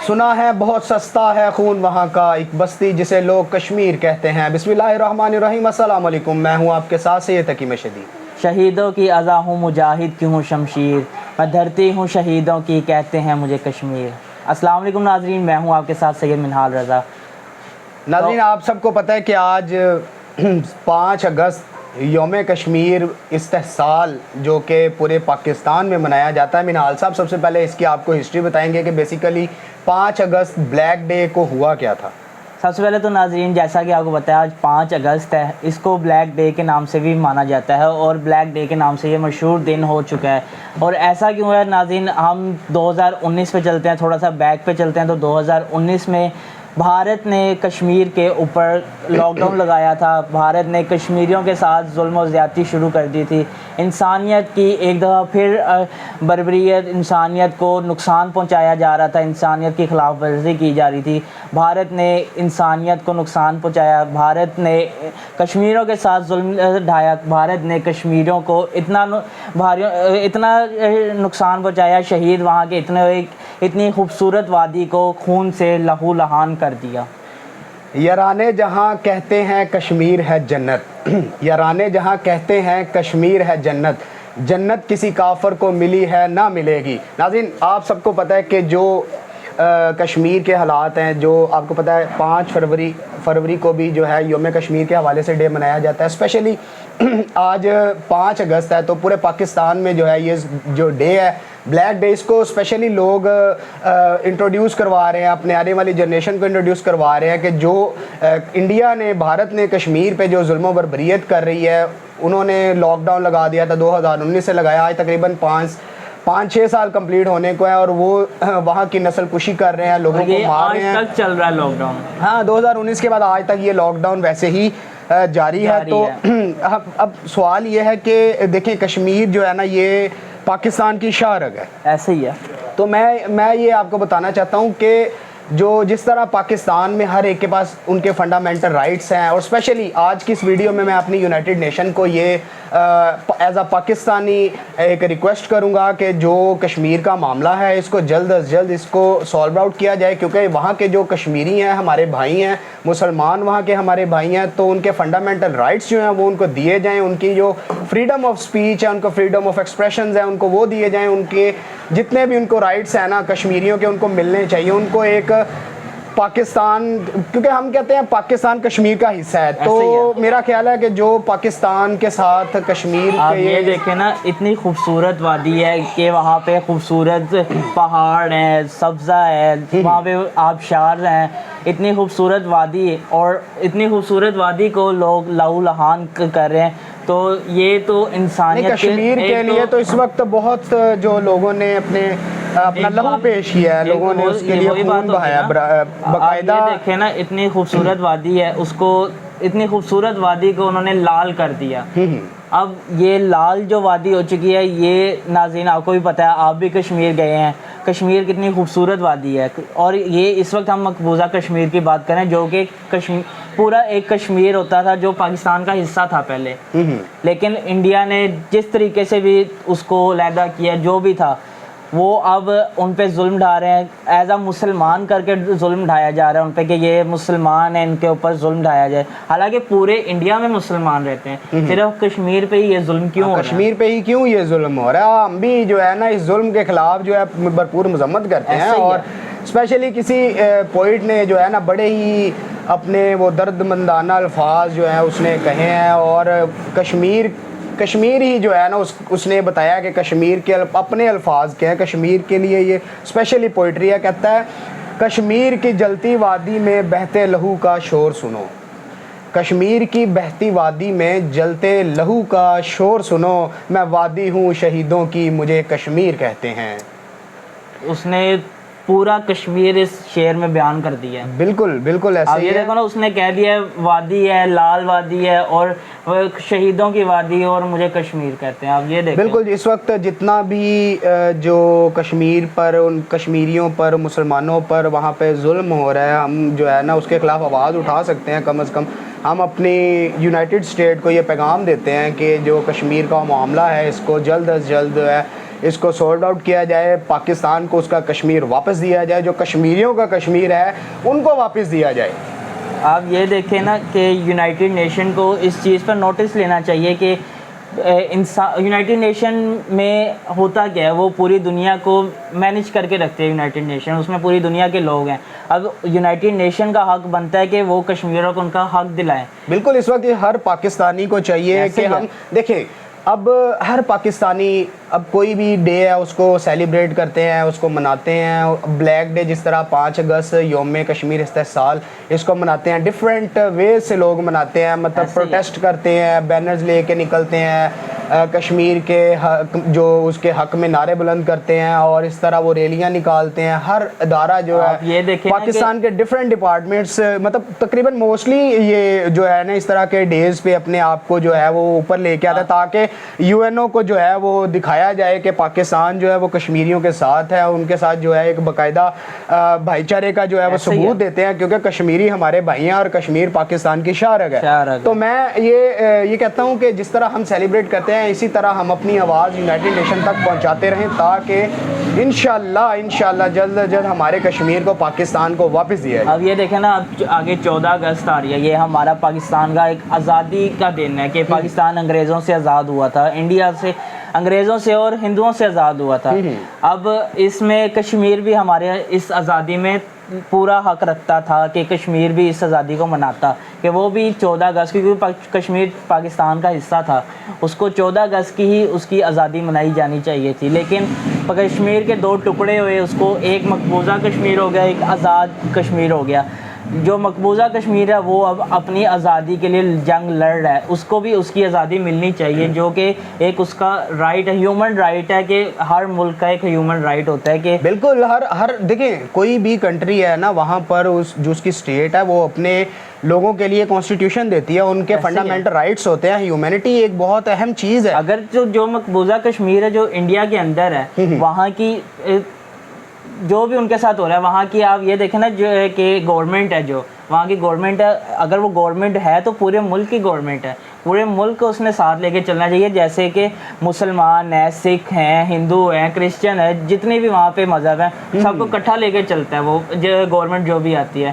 سنا ہے بہت سستا ہے خون وہاں کا، ایک بستی جسے لوگ کشمیر کہتے ہیں۔ بسم اللہ الرحمن الرحیم، السلام علیکم، میں ہوں آپ کے ساتھ سید حکیم شدید۔ شہیدوں کی اذا ہوں مجاہد کی ہوں شمشیر، میں دھرتی ہوں شہیدوں کی کہتے ہیں مجھے کشمیر۔ السلام علیکم ناظرین، میں ہوں آپ کے ساتھ سید منہال رضا۔ ناظرین، آپ سب کو پتہ ہے کہ آج 5 اگست یوم کشمیر استحصال جو کہ پورے پاکستان میں منایا جاتا ہے۔ منہال صاحب سب سے پہلے اس کی آپ کو ہسٹری بتائیں گے کہ بیسیکلی 5 اگست بلیک ڈے کو ہوا کیا تھا؟ سب سے پہلے تو ناظرین، جیسا کہ آپ کو بتایا آج 5 اگست ہے، اس کو بلیک ڈے کے نام سے بھی مانا جاتا ہے اور بلیک ڈے کے نام سے یہ مشہور دن ہو چکا ہے۔ اور ایسا کیوں ہے ناظرین، ہم 2019 پہ چلتے ہیں، تھوڑا سا بیک پہ چلتے ہیں تو 2019 میں بھارت نے کشمیر کے اوپر لاک ڈاؤن لگایا تھا۔ بھارت نے کشمیریوں کے ساتھ ظلم و زیادتی شروع کر دی تھی۔ انسانیت کی ایک دفعہ پھر بربریت، انسانیت کو نقصان پہنچایا جا رہا تھا، انسانیت کی خلاف ورزی کی جا رہی تھی۔ بھارت نے انسانیت کو نقصان پہنچایا، بھارت نے کشمیریوں کے ساتھ ظلم ڈھایا، بھارت نے کشمیریوں کو اتنا نقصان پہنچایا، شہید وہاں کے اتنی خوبصورت وادی کو خون سے لہو لہان کر دیا۔ یارانے جہاں کہتے ہیں کشمیر ہے جنت، یارانے جہاں کہتے ہیں کشمیر ہے جنت، جنت کسی کافر کو ملی ہے نہ ملے گی۔ ناظرین، آپ سب کو پتہ ہے کہ جو کشمیر کے حالات ہیں، جو آپ کو پتہ ہے 5 فروری کو بھی جو ہے یوم کشمیر کے حوالے سے ڈے منایا جاتا ہے۔ اسپیشلی آج 5 اگست ہے تو پورے پاکستان میں جو ہے یہ جو ڈے ہے بلیک ڈے، اس کو اسپیشلی لوگ انٹروڈیوس کروا رہے ہیں، اپنے آنے والی جنریشن کو انٹروڈیوس کروا رہے ہیں کہ جو انڈیا نے، بھارت نے کشمیر پہ جو ظلم و بربریت کر رہی ہے، انہوں نے لاک ڈاؤن لگا دیا تھا 2019 سے لگایا، آج تقریباً 5-6 سال کمپلیٹ ہونے کو ہے اور وہ وہاں کی نسل کشی کر رہے ہیں، لوگوں کو مار رہے ہیں۔ آج تک چل رہا ہے لاک ڈاؤن۔ ہاں، 2019 کے بعد آج تک یہ لاک ڈاؤن ویسے ہی جاری ہے۔ تو اب سوال یہ ہے کہ دیکھیں، کشمیر جو ہے نا یہ پاکستان کی شاہ رگ ہے، ایسے ہی ہے۔ تو میں یہ آپ کو بتانا چاہتا ہوں کہ جس طرح پاکستان میں ہر ایک کے پاس ان کے فنڈامنٹل رائٹس ہیں، اور اسپیشلی آج کی اس ویڈیو میں اپنی یونائٹڈ نیشن کو یہ ایز اے پاکستانی ایک ریکویسٹ کروں گا کہ جو کشمیر کا معاملہ ہے اس کو جلد از جلد اس کو سالو آؤٹ کیا جائے، کیونکہ وہاں کے جو کشمیری ہیں ہمارے بھائی ہیں، مسلمان وہاں کے ہمارے بھائی ہیں، تو ان کے فنڈامنٹل رائٹس جو ہیں وہ ان کو دیے جائیں، ان کی جو فریڈم آف سپیچ ہے، ان کو فریڈم آف ایکسپریشنز ہیں، ان کو وہ دیے جائیں، ان کے جتنے بھی ان کو رائٹس ہیں نا کشمیریوں کے، ان کو ملنے چاہیے۔ ان کو ایک پاکستان، کیونکہ ہم کہتے ہیں پاکستان کشمیر کا حصہ ہے، تو میرا خیال ہے کہ جو پاکستان کے ساتھ کشمیر، آپ یہ دیکھیں نا، اتنی خوبصورت وادی ہے کہ وہاں پہ خوبصورت پہاڑ ہیں، سبزہ ہے، وہاں پہ آبشار ہیں، اتنی خوبصورت وادی، اور اتنی خوبصورت وادی کو لوگ لہو لہان کر رہے ہیں۔ تو یہ تو انسانیت کشمیر کے لیے تو اس وقت بہت جو لوگوں نے اپنا لہو پیش کیا ہے، لوگوں نے اس کے لیے خون بہایا باقاعدہ۔ آپ یہ دیکھیں نا، اتنی خوبصورت وادی ہے، اتنی خوبصورت وادی کو انہوں نے لال کر دیا۔ اب یہ لال جو وادی ہو چکی ہے، یہ ناظرین آپ کو بھی پتہ ہے، آپ بھی کشمیر گئے ہیں، کشمیر کتنی خوبصورت وادی ہے، اور یہ اس وقت ہم مقبوضہ کشمیر کی بات کریں جو کہ پورا ایک کشمیر ہوتا تھا جو پاکستان کا حصہ تھا پہلے، لیکن انڈیا نے جس طریقے سے بھی اس کو علیحدہ کیا، جو بھی تھا، وہ اب ان پہ ظلم ڈھا رہے ہیں، ایز اے مسلمان کر کے ظلم ڈھایا جا رہا ہے ان پہ کہ یہ مسلمان ہیں، ان کے اوپر ظلم ڈھایا جائے، حالانکہ پورے انڈیا میں مسلمان رہتے ہیں، صرف کشمیر پہ ہی یہ ظلم کیوں ہو رہا ہے؟ کشمیر پہ ہی کیوں یہ ظلم ہو رہا ہے؟ ہم بھی جو ہے نا اس ظلم کے خلاف جو ہے بھرپور مذمت کرتے ہیں، اور اسپیشلی کسی پوئٹ نے جو ہے نا بڑے ہی اپنے وہ درد مندانہ الفاظ جو ہیں اس نے کہے ہیں، اور کشمیر ہی جو ہے نا اس نے بتایا کہ کشمیر کے اپنے الفاظ کے ہیں، کشمیر کے لیے یہ اسپیشلی پوئٹری ہے۔ کہتا ہے، کشمیر کی جلتی وادی میں بہتے لہو کا شور سنو، کشمیر کی بہتی وادی میں جلتے لہو کا شور سنو، میں وادی ہوں شہیدوں کی مجھے کشمیر کہتے ہیں۔ اس نے پورا کشمیر اس شعر میں بیان کر دیا ہے۔ بالکل بالکل ایسے ہی ہے۔ دیکھو نا، اس نے کہہ دیا ہے وادی ہے، لال وادی ہے، اور شہیدوں کی وادی، اور مجھے کشمیر کہتے ہیں۔ آپ یہ دیکھیں، بالکل اس وقت جتنا بھی جو کشمیر پر، ان کشمیریوں پر، مسلمانوں پر وہاں پہ ظلم ہو رہا ہے، ہم جو ہے نا اس کے خلاف آواز اٹھا سکتے ہیں۔ کم از کم ہم اپنی یونائٹڈ اسٹیٹ کو یہ پیغام دیتے ہیں کہ جو کشمیر کا معاملہ ہے اس کو جلد از جلد ہے اس کو سورٹ آؤٹ کیا جائے, پاکستان کو اس کا کشمیر واپس دیا جائے, جو کشمیریوں کا کشمیر ہے ان کو واپس دیا جائے. آپ یہ دیکھیں نا کہ یونائٹڈ نیشن کو اس چیز پر نوٹس لینا چاہیے کہ یونائٹڈ نیشن میں ہوتا کیا ہے, وہ پوری دنیا کو مینیج کر کے رکھتے ہیں یونائٹڈ نیشن, اس میں پوری دنیا کے لوگ ہیں. اب یونائٹڈ نیشن کا حق بنتا ہے کہ وہ کشمیروں کو ان کا حق دلائیں. بالکل, اس وقت ہر پاکستانی کو چاہیے کہ ہم دیکھیں, اب ہر پاکستانی اب کوئی بھی ڈے ہے اس کو سیلیبریٹ کرتے ہیں, اس کو مناتے ہیں. بلیک ڈے جس طرح 5 اگست یوم کشمیر استحصال, اس کو مناتے ہیں ڈفرینٹ ویز سے لوگ مناتے ہیں, مطلب پروٹیسٹ کرتے ہیں, بینرز لے کے نکلتے ہیں, کشمیر کے جو اس کے حق میں نعرے بلند کرتے ہیں, اور اس طرح وہ ریلیاں نکالتے ہیں. ہر ادارہ جو ہے پاکستان کے ڈفرینٹ ڈپارٹمنٹس, مطلب تقریباً موسٹلی یہ جو ہے نا اس طرح کے ڈیز پہ اپنے آپ کو جو ہے وہ اوپر لے کے آتا ہے, تاکہ یو این او کو جو ہے وہ دکھایا جائے کہ پاکستان جو ہے وہ کشمیریوں کے ساتھ ہے, ان کے ساتھ جو ہے ایک باقاعدہ بھائی چارے کا جو ہے وہ ثبوت دیتے ہیں, کیونکہ کشمیری ہمارے بھائی ہیں اور کشمیر پاکستان کی شارگ ہے. تو میں یہ کہتا ہوں کہ جس طرح ہم سیلیبریٹ کرتے ہیں اسی طرح ہم اپنی آواز یونائٹڈ نیشن تک پہنچاتے رہیں, تاکہ انشاءاللہ جلد از جلد ہمارے کشمیر کو پاکستان کو واپس دیا جائے. اب یہ دیکھیں نا, اب آگے 14 اگست آ رہی ہے, یہ ہمارا پاکستان کا ایک آزادی کا دن ہے کہ پاکستان انگریزوں سے آزاد ہوا تھا, انڈیا سے انگریزوں سے اور ہندوؤں سے آزاد ہوا تھا. اب اس میں کشمیر بھی ہمارے اس آزادی میں پورا حق رکھتا تھا کہ کشمیر بھی اس آزادی کو مناتا, کہ وہ بھی 14 اگست, کیونکہ کشمیر پاکستان کا حصہ تھا, اس کو 14 اگست کی ہی اس کی آزادی منائی جانی چاہیے تھی. لیکن کشمیر کے 2 ٹکڑے ہوئے, اس کو ایک مقبوضہ کشمیر ہو گیا, ایک آزاد کشمیر ہو گیا. جو مقبوضہ کشمیر ہے وہ اب اپنی آزادی کے لیے جنگ لڑ رہا ہے, اس کو بھی اس کی آزادی ملنی چاہیے, جو کہ ایک اس کا رائٹ ہے, ہیومن رائٹ ہے, کہ ہر ملک کا ایک ہیومن رائٹ ہوتا ہے کہ بالکل ہر دیکھیں کوئی بھی کنٹری ہے نا, وہاں پر جو اس کی اسٹیٹ ہے وہ اپنے لوگوں کے لیے کانسٹیٹیوشن دیتی ہے, ان کے فنڈامنٹل رائٹس ہوتے ہیں. ہیومینٹی ایک بہت اہم چیز ہے. اگر جو مقبوضہ کشمیر ہے جو انڈیا کے اندر ہے, وہاں کی جو بھی ان کے ساتھ ہو رہا ہے, وہاں کی آپ یہ دیکھیں نا جو ہے کہ گورنمنٹ ہے, جو وہاں کی گورنمنٹ ہے, اگر وہ گورنمنٹ ہے تو پورے ملک کی گورنمنٹ ہے, پورے ملک کو اس نے ساتھ لے کے چلنا چاہیے. جیسے کہ مسلمان ہیں, سکھ ہیں, ہندو ہیں, کرسچن ہیں, جتنے بھی وہاں پہ مذہب ہیں, سب کو اکٹھا لے کے چلتا ہے وہ گورنمنٹ جو بھی آتی ہے.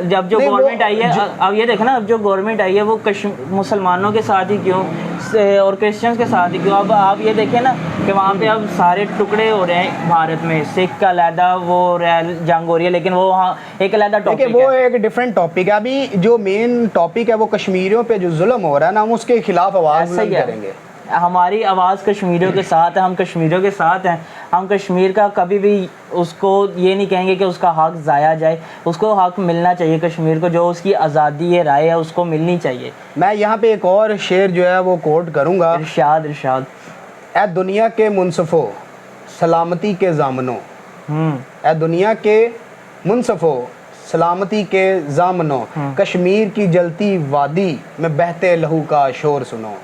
جب جو گورنمنٹ آئی ہے, اب یہ دیکھنا, اب جو گورنمنٹ آئی ہے وہ مسلمانوں کے ساتھ ہی کیوں اور کرسچنس کے ساتھ ہی کیوں. اب آپ یہ دیکھیں نا کہ وہاں پہ اب سارے ٹکڑے ہو رہے ہیں بھارت میں, سکھ کا علیحدہ وہ جنگ ہو رہی ہے, لیکن وہ وہاں ایک علیحدہ ٹاپک ہے, وہ ایک ڈفرینٹ ٹاپک ہے. ابھی جو مین ٹاپک ہے وہ کشمیریوں پہ جو ظلم ہو رہا ہے نا, ہم اس کے خلاف آواز بلند کریں گے. ہماری آواز کشمیریوں کے ساتھ ہے, ہم کشمیریوں کے ساتھ ہیں. ہم کشمیر کا کبھی بھی اس کو یہ نہیں کہیں گے کہ اس کا حق ضائع جائے, اس کو حق ملنا چاہیے کشمیر کو, جو اس کی آزادی ہے, رائے ہے, اس کو ملنی چاہیے. میں یہاں پہ ایک اور شعر جو ہے وہ کوٹ کروں گا. ارشاد. اے دنیا کے منصفو سلامتی کے ضامنوں, اے دنیا کے منصفو سلامتی کے ضامنوں, کشمیر کی جلتی وادی میں بہتے لہو کا شور سنو.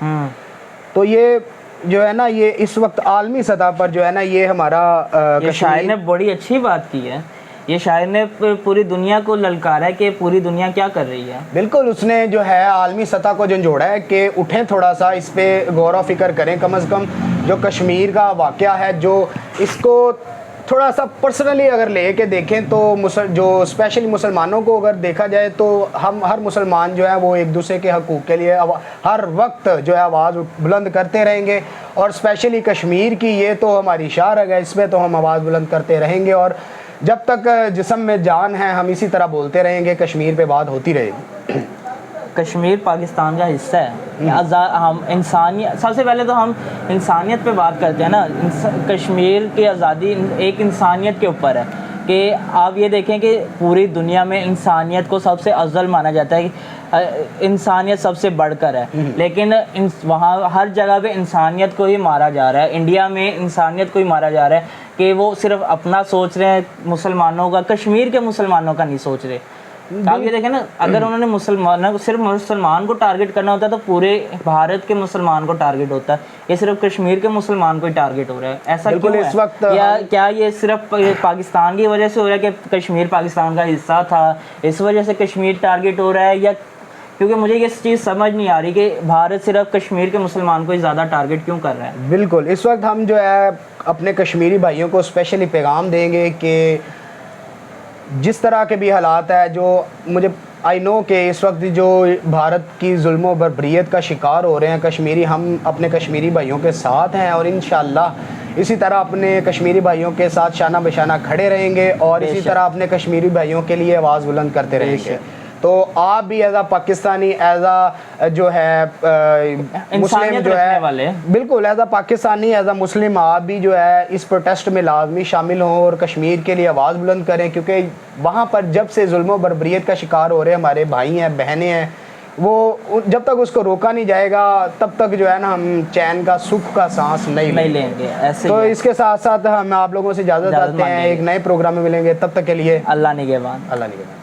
تو یہ جو ہے نا, یہ اس وقت عالمی سطح پر جو ہے نا, یہ ہمارا شاعر نے بڑی اچھی بات کی ہے. یہ شاعر نے پوری دنیا کو للکارا ہے کہ پوری دنیا کیا کر رہی ہے. بالکل, اس نے جو ہے عالمی سطح کو جھنجھوڑا ہے کہ اٹھیں, تھوڑا سا اس پہ غور و فکر کریں. کم از کم جو کشمیر کا واقعہ ہے, جو اس کو تھوڑا سا پرسنلی اگر لے کے دیکھیں تو جو اسپیشلی مسلمانوں کو اگر دیکھا جائے تو ہم ہر مسلمان جو ہے وہ ایک دوسرے کے حقوق کے لیے ہر وقت جو ہے آواز بلند کرتے رہیں گے. اور اسپیشلی کشمیر کی یہ تو ہماری شارگ ہے, اس پہ تو ہم آواز بلند کرتے رہیں گے, اور جب تک جسم میں جان ہے ہم اسی طرح بولتے رہیں گے, کشمیر پہ بات ہوتی رہے گی. کشمیر پاکستان کا حصہ ہے. ہم انسانیت, سب سے پہلے تو ہم انسانیت پہ بات کرتے ہیں نا. کشمیر کی آزادی ایک انسانیت کے اوپر ہے, کہ آپ یہ دیکھیں کہ پوری دنیا میں انسانیت کو سب سے افضل مانا جاتا ہے, انسانیت سب سے بڑھ کر ہے. لیکن وہاں ہر جگہ پہ انسانیت کو ہی مارا جا رہا ہے. انڈیا میں انسانیت کو ہی مارا جا رہا ہے کہ وہ صرف اپنا سوچ رہے ہیں, مسلمانوں کا, کشمیر کے مسلمانوں کا نہیں سوچ رہے. آپ یہ دیکھیں نا, اگر انہوں نے مسلمانوں کو, صرف مسلمان کو ٹارگٹ کرنا ہوتا ہے تو پورے بھارت کے مسلمان کو ٹارگٹ ہوتا ہے. یہ صرف کشمیر کے مسلمان کو ہی ٹارگٹ ہو رہا ہے. ایسا کیوں ہے؟ اس وقت یا کیا یہ صرف پاکستان کی وجہ سے ہو رہا ہے کہ کشمیر پاکستان کا حصہ تھا, اس وجہ سے کشمیر ٹارگٹ ہو رہا ہے, یا کیونکہ مجھے یہ چیز سمجھ نہیں آ رہی کہ بھارت صرف کشمیر کے مسلمان کو ہی زیادہ ٹارگٹ کیوں کر رہا ہے. بالکل اس وقت ہم جو ہے اپنے کشمیری بھائیوں کو اسپیشلی پیغام دیں گے کہ جس طرح کے بھی حالات ہے، جو مجھے آئی نو کہ اس وقت جو بھارت کی ظلم و بربریت کا شکار ہو رہے ہیں کشمیری، ہم اپنے کشمیری بھائیوں کے ساتھ ہیں اور انشاءاللہ اسی طرح اپنے کشمیری بھائیوں کے ساتھ شانہ بشانہ کھڑے رہیں گے اور اسی طرح اپنے کشمیری بھائیوں کے لیے آواز بلند کرتے رہیں گے. تو آپ بھی as a Pakistani, as a جو ہے مسلم جو ہے، بالکل as a Pakistani, as a Muslim, آپ بھی جو ہے اس پروٹیسٹ میں لازمی شامل ہوں اور کشمیر کے لیے آواز بلند کریں، کیونکہ وہاں پر جب سے ظلم و بربریت کا شکار ہو رہے ہمارے بھائی ہیں، بہنیں ہیں، وہ جب تک اس کو روکا نہیں جائے گا تب تک جو ہے نا ہم چین کا سکھ کا سانس نہیں لیں گے. تو اس کے ساتھ ساتھ ہم آپ لوگوں سے اجازت چاہتے ہیں، ایک نئے پروگرام میں ملیں گے، تب تک کے لیے اللہ نگہبان. اللہ نگہبان.